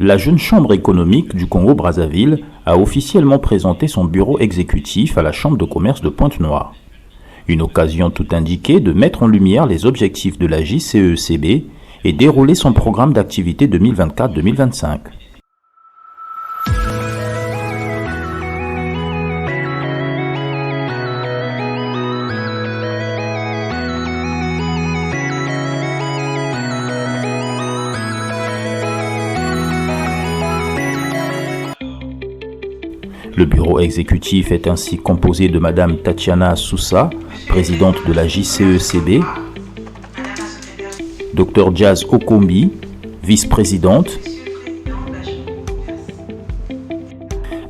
La Jeune Chambre économique du Congo-Brazzaville a officiellement présenté son bureau exécutif à la Chambre de commerce de Pointe-Noire. Une occasion tout indiquée de mettre en lumière les objectifs de la JCECB et dérouler son programme d'activité 2024-2025. Le bureau exécutif est ainsi composé de Madame Tatiana Sousa, présidente de la JCECB, Dr Jazz Okombi, vice-présidente,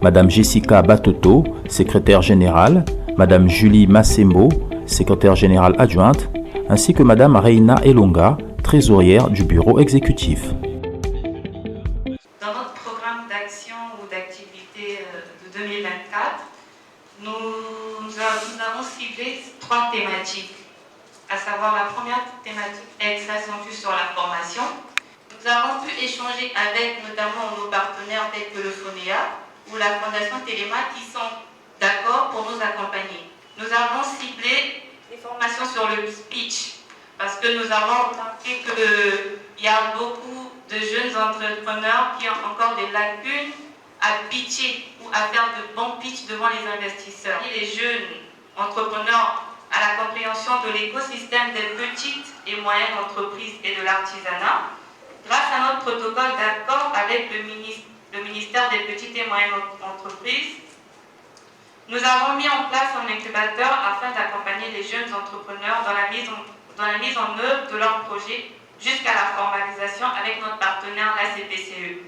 Madame Jessica Batoto, secrétaire générale, Madame Julie Massembo, secrétaire générale adjointe, ainsi que Madame Reina Elonga, trésorière du bureau exécutif. Dans notre programme d'action ou d'activité de 2024, nous avons ciblé 3 thématiques, à savoir la première thématique s'accentue sur la formation. Nous avons pu échanger avec notamment nos partenaires tels que le FONEA ou la Fondation Téléma qui sont d'accord pour nous accompagner. Nous avons ciblé les formations sur le speech parce que nous avons remarqué qu'il y a beaucoup de jeunes entrepreneurs qui ont encore des lacunes à pitcher ou à faire de bons pitchs devant les investisseurs. Les jeunes entrepreneurs à la compréhension de l'écosystème des petites et moyennes entreprises et de l'artisanat, grâce à notre protocole d'accord avec le ministère des petites et moyennes entreprises, nous avons mis en place un incubateur afin d'accompagner les jeunes entrepreneurs dans la mise en œuvre de leurs projets jusqu'à la formalisation avec notre partenaire, la CPCE.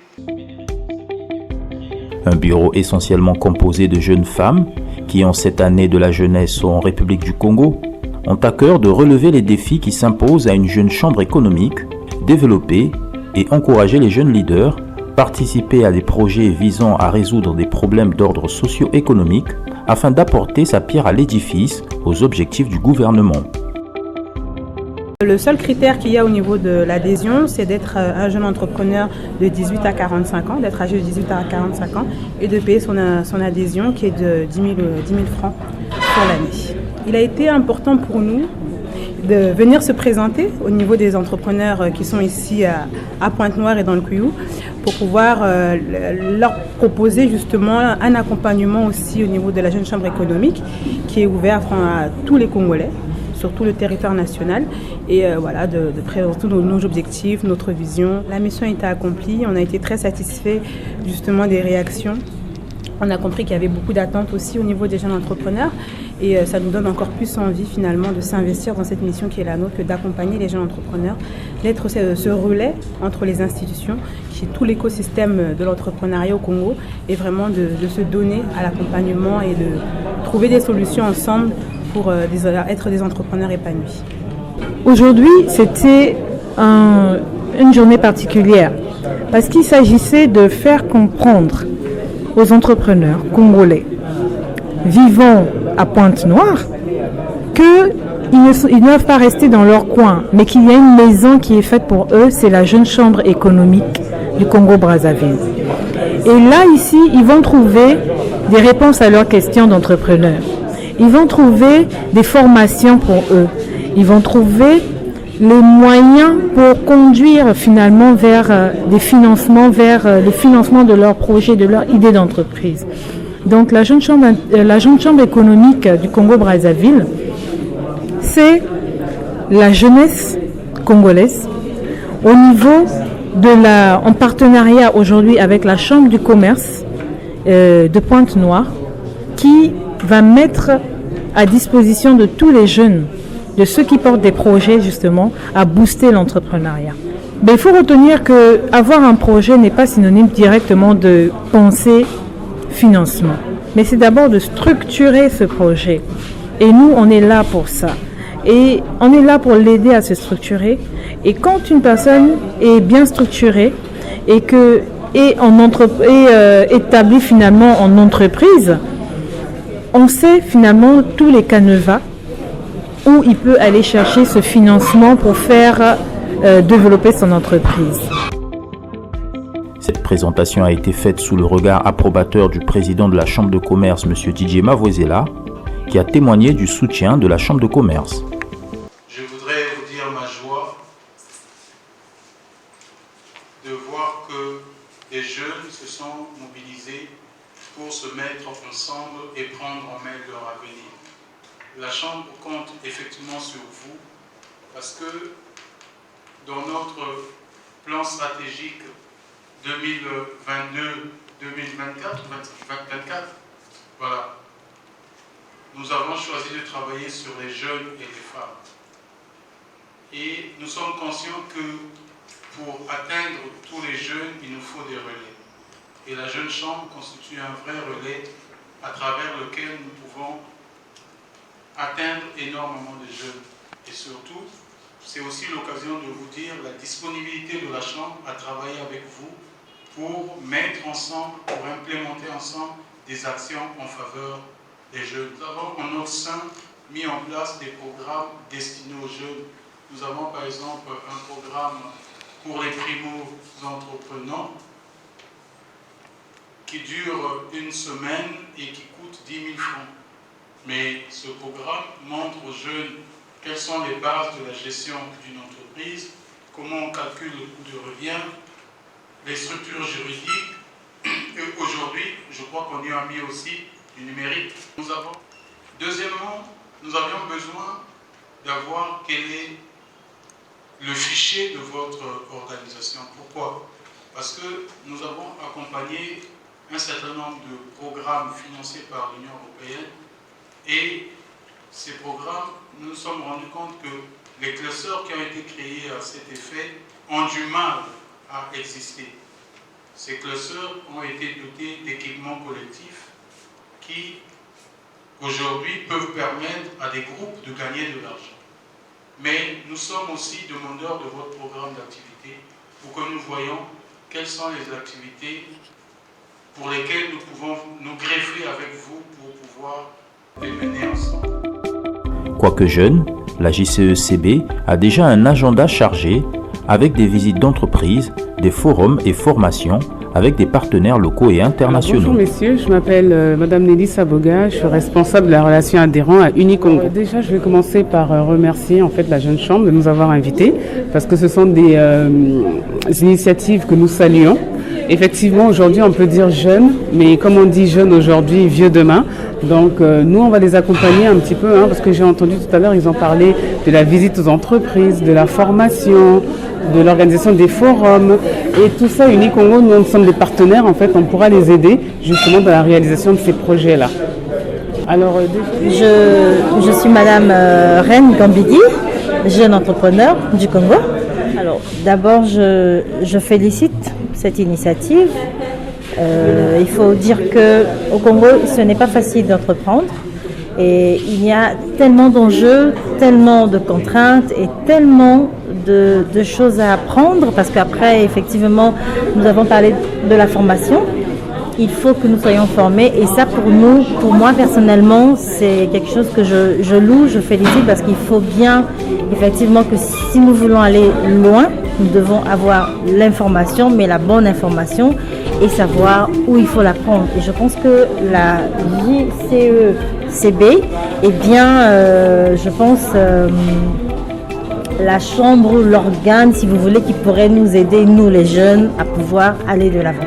Un bureau essentiellement composé de jeunes femmes qui, en cette année de la jeunesse en République du Congo, ont à cœur de relever les défis qui s'imposent à une jeune chambre économique, développer et encourager les jeunes leaders, participer à des projets visant à résoudre des problèmes d'ordre socio-économique afin d'apporter sa pierre à l'édifice aux objectifs du gouvernement. Le seul critère qu'il y a au niveau de l'adhésion, c'est d'être un jeune entrepreneur de 18 à 45 ans, d'être âgé de 18 à 45 ans et de payer son adhésion qui est de 10 000 francs pour l'année. Il a été important pour nous de venir se présenter au niveau des entrepreneurs qui sont ici à Pointe-Noire et dans le Kuyou pour pouvoir leur proposer justement un accompagnement aussi au niveau de la Jeune Chambre économique qui est ouvert à tous les Congolais sur tout le territoire national et voilà, de présenter nos objectifs, notre vision. La mission a été accomplie, on a été très satisfait justement des réactions. On a compris qu'il y avait beaucoup d'attentes aussi au niveau des jeunes entrepreneurs et ça nous donne encore plus envie finalement de s'investir dans cette mission qui est la nôtre, que d'accompagner les jeunes entrepreneurs, d'être ce relais entre les institutions, qui est tout l'écosystème de l'entrepreneuriat au Congo et vraiment de se donner à l'accompagnement et de trouver des solutions ensemble pour être des entrepreneurs épanouis. Aujourd'hui, c'était une journée particulière parce qu'il s'agissait de faire comprendre aux entrepreneurs congolais vivant à Pointe-Noire qu'ils ne doivent pas rester dans leur coin, mais qu'il y a une maison qui est faite pour eux, c'est la Jeune Chambre économique du Congo-Brazzaville. Et là, ici, ils vont trouver des réponses à leurs questions d'entrepreneurs. Ils vont trouver des formations pour eux. Ils vont trouver les moyens pour conduire finalement vers des financements, vers le financement de leurs projets, de leurs idées d'entreprise. Donc la Jeune Chambre économique du Congo-Brazzaville, c'est la jeunesse congolaise au niveau en partenariat aujourd'hui avec la Chambre du commerce de Pointe-Noire qui va mettre à disposition de tous les jeunes, de ceux qui portent des projets justement, à booster l'entrepreneuriat. Mais il faut retenir qu'avoir un projet n'est pas synonyme directement de penser financement. Mais c'est d'abord de structurer ce projet. Et nous, on est là pour ça. Et on est là pour l'aider à se structurer. Et quand une personne est bien structurée et établie finalement en entreprise, on sait finalement tous les canevas où il peut aller chercher ce financement pour faire développer son entreprise. Cette présentation a été faite sous le regard approbateur du président de la Chambre de commerce, M. Didier Mavoisela, qui a témoigné du soutien de la Chambre de commerce. Je voudrais vous dire ma joie de voir que les jeunes se sont mobilisés pour se mettre ensemble et prendre en main leur avenir. La Chambre compte effectivement sur vous parce que dans notre plan stratégique 2022-2024, voilà, nous avons choisi de travailler sur les jeunes et les femmes. Et nous sommes conscients que pour atteindre tous les jeunes, il nous faut des relais. Et la Jeune Chambre constitue un vrai relais à travers lequel nous pouvons atteindre énormément de jeunes. Et surtout, c'est aussi l'occasion de vous dire la disponibilité de la Chambre à travailler avec vous pour mettre ensemble, pour implémenter ensemble des actions en faveur des jeunes. Nous avons en notre sein mis en place des programmes destinés aux jeunes. Nous avons par exemple un programme pour les primo-entrepreneurs qui dure une semaine et qui coûte 10 000 francs. Mais ce programme montre aux jeunes quelles sont les bases de la gestion d'une entreprise, comment on calcule le coût de revient, les structures juridiques. Et aujourd'hui, je crois qu'on y a mis aussi du numérique. Deuxièmement, nous avions besoin d'avoir quel est le fichier de votre organisation. Pourquoi? Parce que nous avons accompagné un certain nombre de programmes financés par l'Union européenne et ces programmes, nous nous sommes rendus compte que les classeurs qui ont été créés à cet effet ont du mal à exister. Ces classeurs ont été dotés d'équipements collectifs qui, aujourd'hui, peuvent permettre à des groupes de gagner de l'argent. Mais nous sommes aussi demandeurs de votre programme d'activité pour que nous voyions quelles sont les activités pour lesquelles nous pouvons nous greffer avec vous pour pouvoir les mener ensemble. Quoique jeune, la JCECB a déjà un agenda chargé avec des visites d'entreprises, des forums et formations avec des partenaires locaux et internationaux. Bonjour messieurs, je m'appelle Madame Nelly Saboga, je suis responsable de la relation adhérent à Unicongo. Déjà, je vais commencer par remercier en fait la Jeune Chambre de nous avoir invités parce que ce sont des initiatives que nous saluons. Effectivement, aujourd'hui, on peut dire jeunes, mais comme on dit jeunes aujourd'hui, vieux demain. Donc, nous, on va les accompagner un petit peu, parce que j'ai entendu tout à l'heure, ils ont parlé de la visite aux entreprises, de la formation, de l'organisation des forums. Et tout ça, Unicongo, nous sommes des partenaires, en fait, on pourra les aider justement dans la réalisation de ces projets-là. Alors, je suis Madame Reine Gambigui, jeune entrepreneur du Congo. Alors, d'abord, je félicite cette initiative. Il faut dire qu'au Congo, ce n'est pas facile d'entreprendre et il y a tellement d'enjeux, tellement de contraintes et tellement de choses à apprendre parce qu'après, effectivement, nous avons parlé de la formation. Il faut que nous soyons formés et ça pour nous, pour moi personnellement, c'est quelque chose que je loue, je félicite parce qu'il faut bien effectivement que si nous voulons aller loin, nous devons avoir l'information, mais la bonne information et savoir où il faut la prendre. Et je pense que la JCECB est bien, je pense, la chambre ou l'organe, si vous voulez, qui pourrait nous aider, nous les jeunes, à pouvoir aller de l'avant.